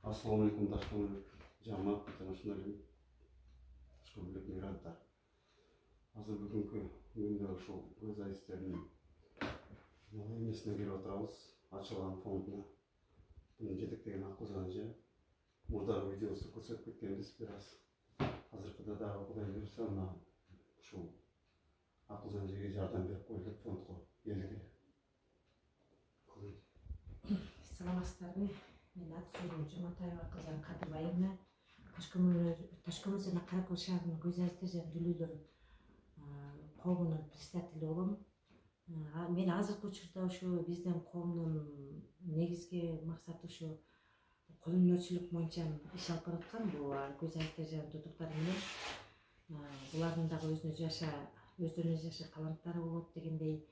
Assalamualaikum Tashkent jamoat tanışmaları Tashkent migrantlar. Hazır bugünkü günde ошол өз айыстарының эмесине келип отурабыз. Ачылган фондуна буну жетектеген Акылжан эже мурдагы видеосу көрсөтүп кеткенбиз бир аз. Азыркыда дагы Кудай буюрса мына ушул Акылжан эжеге жардам берип коюлуп фондго элге. Саламатсыздарбы? Мен аты-жөнүм Жуматаева Акылжан Кадырбаевна. Ташкент жана Каракөл шаарынын көз айыстар жана дүлүүлөр коомунун председатели болом. Мен азыркы учурда ушу биздин коомдун негизги максаты ушу кол өнөрчүлүк боюнча иш алып бараткан бул көз айыстар жана дутуктар менен. Булардын дагы өздөрүнүн жаша таланттары болот дегендей.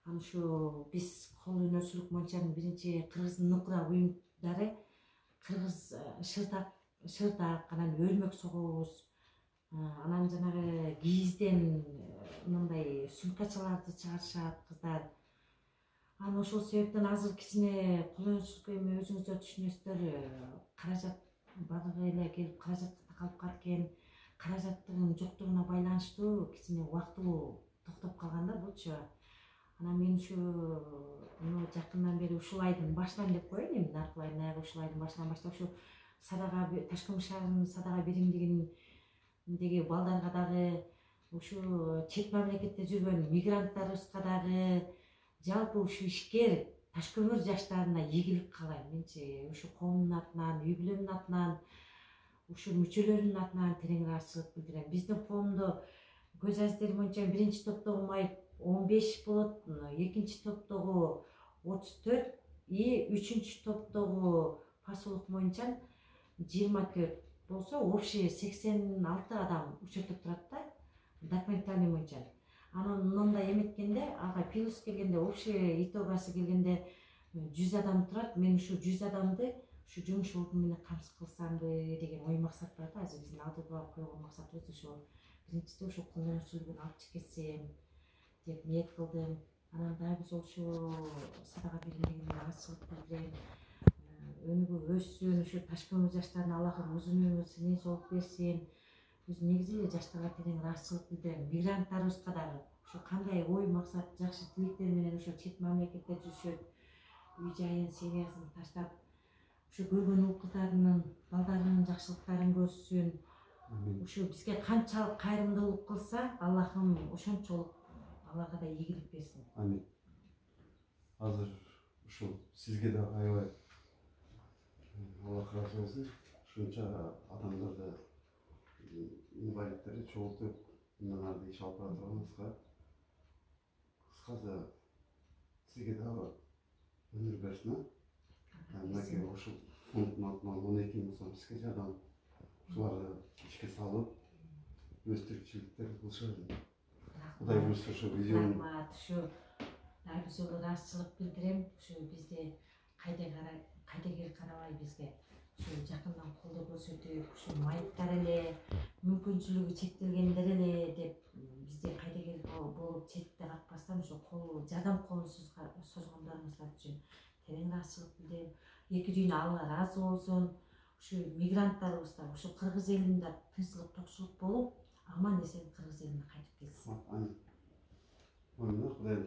Аны ушу биз кол өнөрчүлүк боюнча биринчи кыргыздын нукура буюмдары, кыргыз шыртак, анан өрмөк согобуз, анан жанагы кийизден мындай сумкачаларды чыгарышат кыздар. Анан ошол себептен азыр кичине кол өнөрчүлүккө эми өзүңүздөр түшүнөсүздөр, каражат бардыгы эле келип каражатты такалып калат экен. Каражаттын жоктугуна байланыштуу кичине убактылуу токтоп калганда болчу. Анан мен ушу жакындан бери ушул айдын башынан деп коеюн, эми наркыл айдын аягы ушул айдын башынан баштап ушу садага Ташкент шаарынын садага биримдигиндеги балдарга дагы, ушу чет мамлекетте жүргөн мигранттарыбызга дагы, жалпы ушу ишкер Ташкөмүр жаштарына ийгилик каалайм. Менчи ушу коомдун атынан, үй бүлөнүн атынан, ушу мүчөлөрүнүн атынан терең ыраазычылык билдирем. Биздин коомдо көз айыстар боюнча биринчи топтогу майып 15 болот, экинчи топтогу 34 и үчүнчү топтогу поселок боюнча 24 болсо, общий 86 адам учетуп турат да, документальный боюнча. Анан мындай эметкенде, ага плюс келгенде, общий итогасы келгенде 100 адам турат. Мен ушу 100 адамды ушу жумуш ордуну менен камсыз кылсамбы деген ой максат бар да. Азыр биздин алдыга койгон максатыбыз ушу биринчиден ушу кол өнөрчүлүгүн алып чыккесем деп ниет кылдым. Анан дагы биз ошо садага биримдигине ыраазычылык билдирем. Өнүгүп өссүн, ушу Ташкөмүр жаштарына Аллахым узун өмүр сыний соолук берсин. Биз негизи эле жаштарга терең ыраазычылык билдирем. Мигранттарыбызга дагы ушу кандай ой максат, жакшы тилектер менен ушу чет мамлекетте жүрүшөт, үй жайын, семьясын таштап, ушу көргөн уул кыздарынын, балдарынын жакшылыктарын көрсүн. Ушу бизге канчалык кайрымдуулук кылса, Аллахым ошончолук аларга да ийгилик берсин. Амин. Азыр ушул сизге да аябай Аллах разы болсун. Ушунча адамдарды, инвалидтерди чогултуп, мындан ары иш алып бара турганыбызга кыскасы сизге дагы өмүр берсин. Мынакей ушул фонддун атынан 12 миң сом сизге жардам, ушуларды ишке салып, өз тиричиликтерин кылышат. Кудай буюрса ошо видеону ушу дагы биз ыраазычылык билдирем. Ушу бизди кайдыгер карабай бизге ушу жакындан колдоо көрсөтүп, ушу майыптар эле, мүмкүнчүлүгү чектелгендер эле деп бизди кайдыгер болуп четте какпастан ушу жардам колун созгондорубуздар үчүн терең ыраазычылык билдирем. Эки дүйнө Алла ыраазы болсун. Ушу мигранттарыбыз да ушу кыргыз элинде тынччылык, токчулук болуп, аман эсен кыргыз элине кайтып келсин. Амин. Кудайым